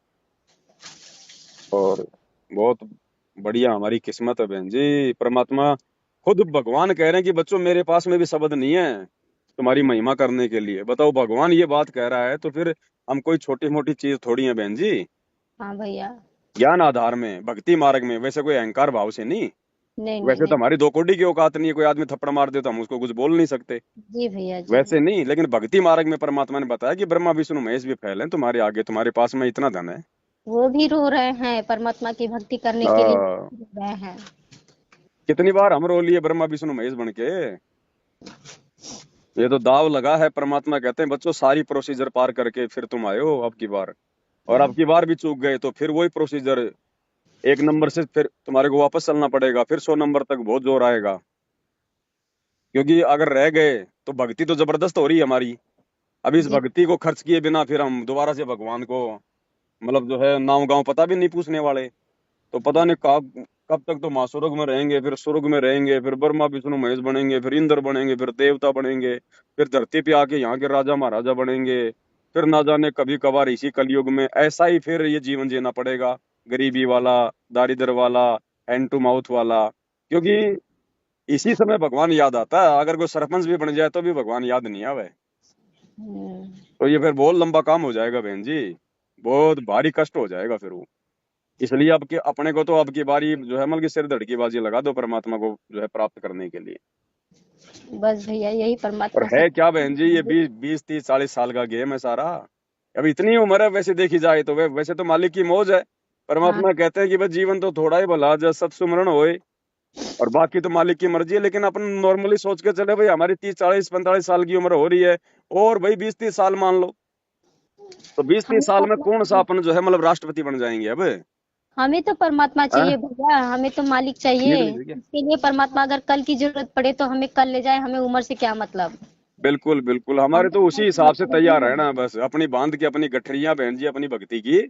और बहुत बढ़िया हमारी किस्मत है बहन जी। परमात्मा खुद भगवान कह रहे हैं कि बच्चों मेरे पास में भी शब्द नहीं है तुम्हारी महिमा करने के लिए। बताओ भगवान ये बात कह रहा है तो फिर हम कोई छोटी मोटी चीज थोड़ी है बहन जी। हाँ भैया। ज्ञान आधार में भक्ति मार्ग में, वैसे कोई अहंकार भाव से नहीं। नहीं नहीं वैसे तो नहीं। हमारी 2 कौड़ी की औकात नहीं है, कोई आदमी थप्पड़ मार दे तो हम उसको कुछ बोल नहीं सकते। जी भैया, जी वैसे भैया। नहीं, लेकिन भक्ति मार्ग में परमात्मा ने बताया कि ब्रह्मा विष्णु महेश भी फैले तुम्हारे आगे, तुम्हारे पास में इतना धन है। वो भी रो रहे हैं परमात्मा की भक्ति करने के लिए, आ, रो रहे हैं। कितनी बार हम रो लिए ब्रह्मा विष्णु महेश बन के। ये तो दाव लगा है। परमात्मा कहते हैं बच्चों सारी प्रोसीजर पार करके फिर तुम आए हो अब की बार, और अब हाँ, की बार भी चूक गए तो फिर वही प्रोसीजर, 1 नंबर से फिर तुम्हारे को वापस चलना पड़ेगा, फिर 100 नंबर तक बहुत जोर आएगा। क्योंकि अगर रह गए तो भक्ति तो जबरदस्त हो रही है हमारी। अब इस जी भक्ति को खर्च किए बिना फिर हम दोबारा से भगवान को मतलब जो है नाव गांव पता भी नहीं पूछने वाले। तो पता नहीं कब तक तो महास्वर्ग में रहेंगे, फिर स्वर्ग में रहेंगे, फिर ब्रह्मा विष्णु महेश बनेंगे, फिर इंद्र बनेंगे, फिर देवता बनेंगे, फिर धरती पे आके यहाँ के राजा महाराजा बनेंगे। फिर ना जाने कभी कभार इसी कलयुग में ऐसा ही फिर ये जीवन जीना पड़ेगा, गरीबी वाला, दारिद्र वाला, हैंड टू माउथ वाला। क्योंकि इसी समय भगवान याद आता है। अगर कोई सरपंच भी बन जाए तो भी भगवान याद नहीं आवे। हम्म, तो ये फिर बहुत लंबा काम हो जाएगा बहन जी, बहुत भारी कष्ट हो जाएगा फिर वो। इसलिए अब के अपने को तो अब की बारी जो है मतलब कि सिर धड़ की बाजी लगा दो परमात्मा को जो है प्राप्त करने के लिए। बस भैया यही और परमात्मा से। है क्या बहन जी, ये 20, 20, 30, 40 साल का गेम है सारा। अब इतनी उम्र है वैसे देखी जाए तो वैसे तो मालिक की मौज है। हाँ, परमात्मा कहते हैं कि बस जीवन तो थोड़ा ही भला जब सत सुमरण होए, और बाकी तो मालिक की मर्जी है। लेकिन अपन नॉर्मली सोच के चले भाई हमारी 30, 40, 45 साल की उम्र हो रही है, और भाई 20, 30 साल मान लो, तो बीस हमें तीस साल में कौन सा परमात्मा, अपन जो है मतलब राष्ट्रपति बन जाएंगे अब। हमें तो परमात्मा हैं? चाहिए भैया, हमें तो मालिक ये चाहिए। तो ठीक है। इसके लिए परमात्मा अगर कल की जरूरत पड़े तो हमें कल ले जाए, हमें उम्र से क्या मतलब। बिल्कुल बिल्कुल, हमारे हमें तो उम्र उसी से हिसाब से मतलब ही तैयार नहीं रहना है, है। बस अपनी बांध के अपनी गठरियां बहन जी अपनी भक्ति की।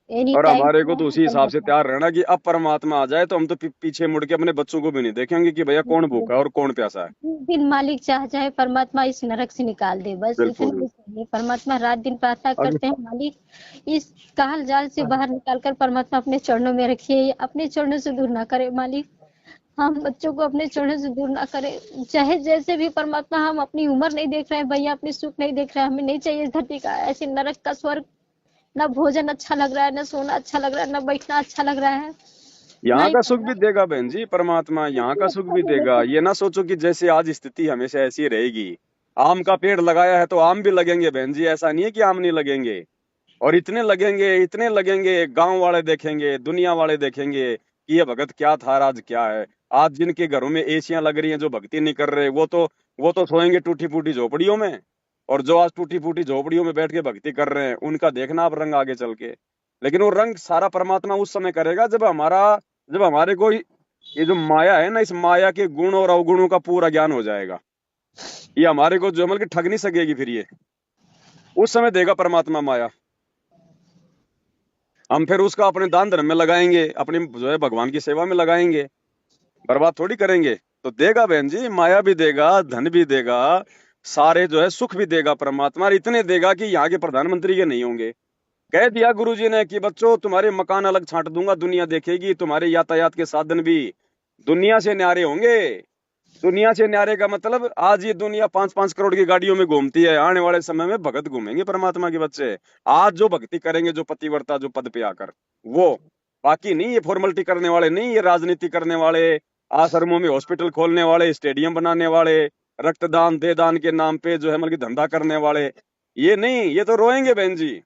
एनी और टाइम हमारे को तो कौन उसी कल हिसाब से होता है। तैयार रहना कि अब परमात्मा आ जाए तो हम तो पीछे मुड़ के अपने बच्चों को भी नहीं देखेंगे कि भैया कौन भूखा है और कौन प्यासा है। जिस दिन मालिक चाह जाए परमात्मा इस नरक से निकाल दे, बस इतना बिल्कुल। ही चाहिए। परमात्मा रात दिन प्रार्थना अगर करते हैं, मालिक इस काल जाल से बाहर निकालकर परमात्मा अपने चरणों में रखिए, अपने चरणों से दूर ना करे मालिक। हम बच्चों को अपने चरणों से दूर ना करें, चाहे जैसे भी। परमात्मा हम अपनी उम्र नहीं देख रहे हैं भैया, अपनी सुख नहीं देख रहे हैं, हमें नहीं चाहिए इस धरती का ऐसे नरक का स्वर्ग। ना भोजन अच्छा लग रहा है, ना सोना अच्छा लग रहा है, ना बैठना अच्छा लग रहा है। यहाँ नहीं का सुख भी भैया, देगा बहन जी परमात्मा, यहाँ इससे का सुख अच्छा भी तो देगा। देखो। ये ना सोचो कि जैसे आज स्थिति हमेशा ऐसी रहेगी। आम का पेड़ लगाया है तो आम भी लगेंगे बहन जी, ऐसा नहीं है कि आम नहीं लगेंगे। और इतने लगेंगे, गांव वाले देखेंगे, दुनिया वाले देखेंगे कि ये भगत क्या था, आज क्या है। आज जिनके घरों में एसियां लग रही हैं, जो भक्ति नहीं कर रहे, वो तो सोएंगे टूटी फूटी झोपड़ियों में। और जो आज टूटी फूटी झोपड़ियों में बैठ के भक्ति कर रहे हैं उनका देखना आप रंग आगे चल के। लेकिन वो रंग सारा परमात्मा उस समय करेगा जब हमारे को ये जो माया है ना, इस माया के गुण और अवगुणों का पूरा ज्ञान हो जाएगा। ये हमारे को जो मतलब कि ठग नहीं सकेगी फिर ये, उस समय देगा परमात्मा माया। हम फिर उसका अपने दान धर्म में लगाएंगे, अपनी जो है भगवान की सेवा में लगाएंगे, बर्बाद थोड़ी करेंगे। तो देगा बहन जी, माया भी देगा, धन भी देगा, सारे जो है सुख भी देगा परमात्मा, और इतने देगा कि यहाँ के प्रधानमंत्री के नहीं होंगे। कह दिया गुरुजी ने कि बच्चों तुम्हारे मकान अलग छांट दूंगा, दुनिया देखेगी, तुम्हारे यातायात के साधन भी दुनिया से न्यारे होंगे। दुनिया से न्यारे का मतलब आज ये दुनिया 5-5 करोड़ की गाड़ियों में घूमती है, आने वाले समय में भगत घूमेंगे परमात्मा के बच्चे। आज जो भक्ति करेंगे, जो पतिव्रता जो पद पे आकर, वो बाकी नहीं, ये फॉर्मेलिटी करने वाले नहीं, ये राजनीति करने वाले, आश्रमों में हॉस्पिटल खोलने वाले, स्टेडियम बनाने वाले, रक्तदान दे दान के नाम पे जो है मतलब कि धंधा करने वाले, ये नहीं, ये तो रोएंगे बहन जी।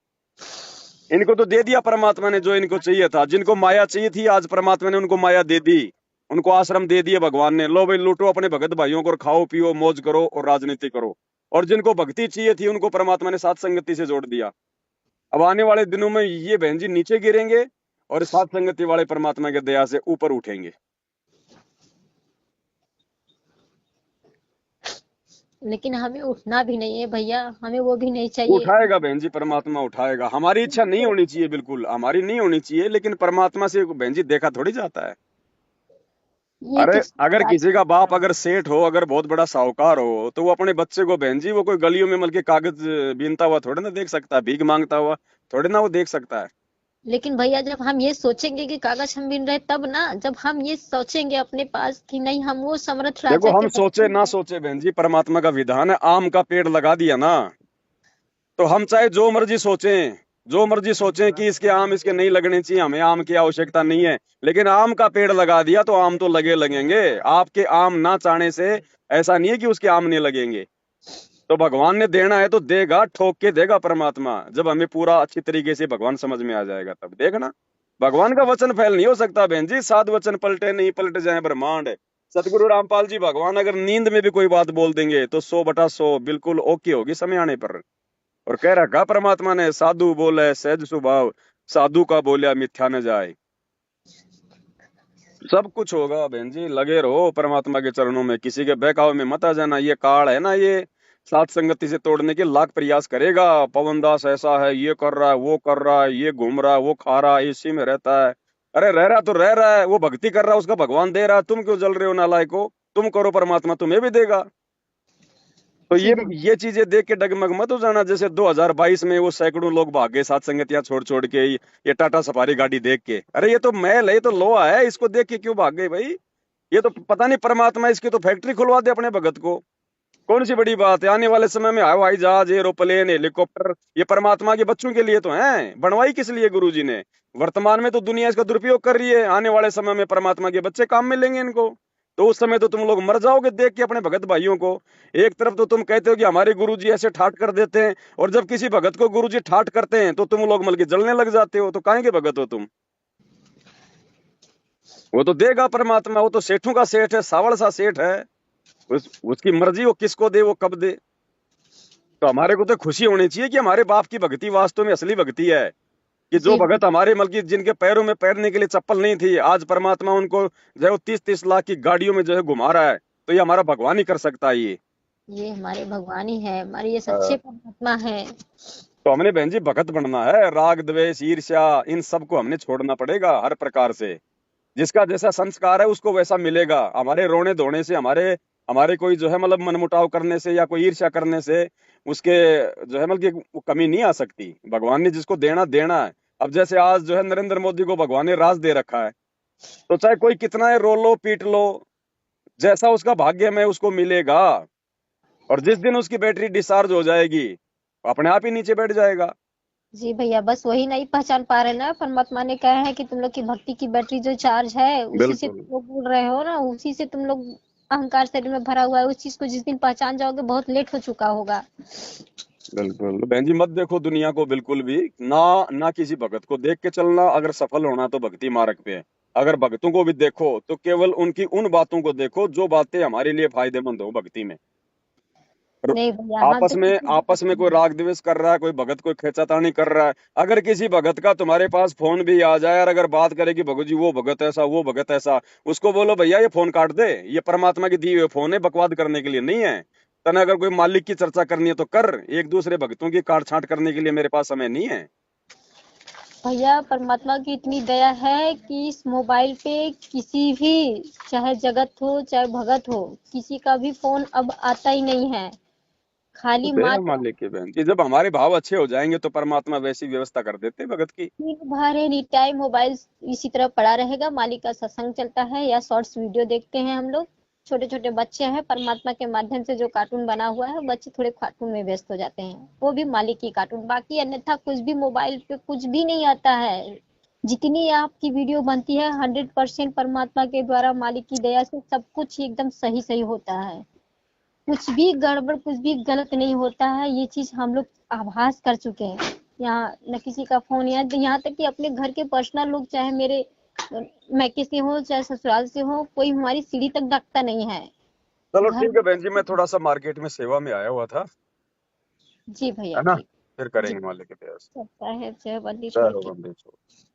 इनको तो दे दिया परमात्मा ने जो इनको चाहिए था। जिनको माया चाहिए थी, आज परमात्मा ने उनको माया दे दी, उनको आश्रम दे दिए भगवान ने। लो भाई लूटो अपने भगत भाइयों को और खाओ पियो मौज करो और राजनीति करो। और जिनको भक्ति चाहिए थी उनको परमात्मा ने साथ संगति से जोड़ दिया। अब आने वाले दिनों में ये बहन जी नीचे गिरेंगे और साथ संगति वाले परमात्मा के दया से ऊपर उठेंगे। लेकिन हमें उठना भी नहीं है भैया, हमें वो भी नहीं चाहिए। उठाएगा बहन जी, परमात्मा उठाएगा। हमारी इच्छा नहीं होनी चाहिए, बिल्कुल हमारी नहीं होनी चाहिए, लेकिन परमात्मा से बहन जी देखा थोड़ी जाता है। ये अरे तो सही अगर बात किसी का बाप अगर सेठ हो, अगर बहुत बड़ा साहूकार हो, तो वो अपने बच्चे को बहन जी वो कोई गलियों में मिलके कागज बीनता हुआ थोड़े ना देख सकता है, भीख मांगता हुआ थोड़े ना वो देख सकता है। लेकिन भैया जब हम ये सोचेंगे कि कागज हम बिन रहे तब ना, जब हम ये सोचेंगे अपने पास कि नहीं हम वो समर्थ देखो राजा के हम बच्चे सोचे ना हैं। सोचे बहन जी, परमात्मा का विधान है। आम का पेड़ लगा दिया ना, तो हम चाहे जो मर्जी सोचें, जो मर्जी सोचें कि इसके आम इसके नहीं लगने चाहिए, हमें आम की आवश्यकता नहीं है, लेकिन आम का पेड़ लगा दिया तो आम तो लगे लगेंगे। आपके आम ना चाहने से ऐसा नहीं है कि उसके आम नहीं लगेंगे। तो भगवान ने देना है तो देगा, ठोक के देगा परमात्मा। जब हमें पूरा अच्छी तरीके से भगवान समझ में आ जाएगा तब देखना। भगवान का वचन फैल नहीं हो सकता बहन जी, सात वचन पलटे नहीं पलट जाए ब्रह्मांड। सतगुरु रामपाल जी भगवान अगर नींद में भी कोई बात बोल देंगे तो 100/100 बिल्कुल ओके होगी समय आने पर। और कह रखा परमात्मा ने, साधु बोले सहज स्वभाव, साधु का बोलिया मिथ्या न जाए। सब कुछ होगा बहन जी, लगे रहो परमात्मा के चरणों में, किसी के बहकावे में मत आ जाना। ये काल है ना, ये साथ संगति से तोड़ने के लाख प्रयास करेगा। पवन दास ऐसा है, ये कर रहा है, वो कर रहा है, ये घूम रहा है, वो खा रहा है, इसी में रहता है। अरे रह रहा तो रह रहा है, वो भक्ति कर रहा है, उसका भगवान दे रहा है, तुम क्यों जल रहे हो नालायको? तुम करो, परमात्मा तुम्हें भी देगा। तो जी ये चीजें देख के डगमग मत हो जाना। जैसे 2022 में वो सैकड़ों लोग भाग गए सात संगतियां छोड़ छोड़ के, ये टाटा सफारी गाड़ी देख के। अरे ये तो महल है, ये तो लोहा है, इसको देख के क्यों भाग गए भाई? ये तो पता नहीं, परमात्मा इसकी तो फैक्ट्री खुलवा दे अपने भगत को। कौन सी बड़ी बात है? आने वाले समय में हवाई जहाज, एरोप्लेन, हेलीकॉप्टर, ये परमात्मा के बच्चों के लिए तो हैं। बनवाई किस लिए गुरु जी ने? वर्तमान में तो दुनिया इसका दुरुपयोग कर रही है, आने वाले समय में परमात्मा के बच्चे काम मिलेंगे इनको। तो उस समय तो तुम लोग मर जाओगे देख के अपने भगत भाइयों को। एक तरफ तो तुम कहते हो कि हमारे गुरु जी ऐसे ठाट कर देते हैं, और जब किसी भगत को गुरु जी ठाट करते हैं तो तुम लोग मतलब कि जलने लग जाते हो। तो काहे के भगत हो तुम? वो तो देगा परमात्मा, वो तो सेठों का सेठ है, सावड़ सा सेठ है। उसकी मर्जी, वो किसको दे, वो कब दे। तो हमारे को तो खुशी होनी चाहिए कि हमारे बाप की भक्ति वास्तव में असली भक्ति है। कि जो जी भगत हमारे मतलब जिनके पैरों में पैरने के लिए चप्पल नहीं थी, आज परमात्मा उनको जो है 30-30 लाख की गाड़ियों में जो है घुमा रहा है, तो ये हमारा भगवान ही कर सकता है ये। ये हमारे भगवान ही है, हमारे ये हाँ। सच्चे परमात्मा है। तो हमने बहन जी भगत बनना है। राग द्वेष ईर्ष्या इन सबको हमने छोड़ना पड़ेगा हर प्रकार से। जिसका जैसा संस्कार है उसको वैसा मिलेगा। हमारे रोने धोने से, हमारे हमारे कोई जो है मतलब मनमुटाव करने से या कोई ईर्ष्या करने से उसके जो है मतलब कि वो कमी नहीं आ सकती। भगवान ने जिसको देना देना है। अब जैसे आज जो है नरेंद्र मोदी को भगवान ने राज दे रखा है, तो चाहे कोई कितना है रो लो पीट लो, जैसा उसका भाग्य में उसको मिलेगा। और जिस दिन उसकी बैटरी डिस्चार्ज हो जाएगी, अपने आप ही नीचे बैठ जाएगा। जी भैया, बस वही नहीं पहचान पा रहे ना, परमात्मा ने कहा है कि तुम लोग की भक्ति की बैटरी जो चार्ज है उसी से बिल्कुल तुम लोग बोल रहे हो ना, उसी से तुम लोग अहंकार शरीर में भरा हुआ है। उस चीज को जिस दिन पहचान जाओगे बहुत लेट हो चुका होगा। बिल्कुल बहन जी, मत देखो दुनिया को बिल्कुल भी ना। ना किसी भगत को देख के चलना। अगर सफल होना तो भक्ति मार्ग पे है। अगर भक्तों को भी देखो तो केवल उनकी उन बातों को देखो जो बातें हमारे लिए फायदेमंद हो भक्ति में। र- नहीं भैया, हम आपस तो में किसी भगत आपस में को कोई नहीं। राग द्वेष कर रहा है, कोई भगत कोई खेचातानी कर रहा है। अगर किसी भगत का तुम्हारे पास फोन भी आ जाए और अगर बात करे कि भगत जी वो भगत ऐसा वो भगत ऐसा, उसको बोलो भैया ये फोन काट दे, ये परमात्मा की दी हुई फोन है, बकवाद करने के लिए नहीं है। तने अगर कोई मालिक की चर्चा करनी है तो कर, एक दूसरे भक्तों की काट छांट करने के लिए मेरे पास समय नहीं है। भैया परमात्मा की इतनी दया है कि इस मोबाइल पे किसी भी, चाहे जगत हो चाहे भगत हो, किसी का भी फोन अब आता ही नहीं है। तो खाली दया मात्र मालिक की बहन कि जब हमारे भाव अच्छे हो जाएंगे तो परमात्मा वैसी व्यवस्था कर देते हैं भगत की। दिन भर एनी टाइम मोबाइल इसी तरह पड़ा रहेगा, मालिक का सत्संग चलता है या शॉर्ट्स वीडियो देखते हैं हम लोग। छोटे छोटे बच्चे हैं, परमात्मा के माध्यम से जो कार्टून बना हुआ है, बच्चे थोड़े कार्टून में व्यस्त हो जाते हैं, वो भी मालिक की कार्टून। बाकी अन्यथा कुछ भी मोबाइल पे कुछ भी नहीं आता है। जितनी आपकी वीडियो बनती है 100% परमात्मा के द्वारा, मालिक की दया से सब कुछ एकदम सही सही होता है। कुछ भी गड़बड़, कुछ भी गलत नहीं होता है। ये चीज हम लोग आभास कर चुके हैं। यहाँ न किसी का फोन, यहाँ तक कि अपने घर के पर्सनल लोग, चाहे मेरे मैके से हो चाहे ससुराल से हो, कोई हमारी सीढ़ी तक ढकता नहीं है चलो घर ठीक है बहन जी, मैं थोड़ा सा मार्केट में सेवा में आया हुआ था, जी भैया है ना? ठीक। फिर जी करेंगे मालिक के प्यार से। सबका है जय बंदी जय छोड़ हो के। बंदेश्वर।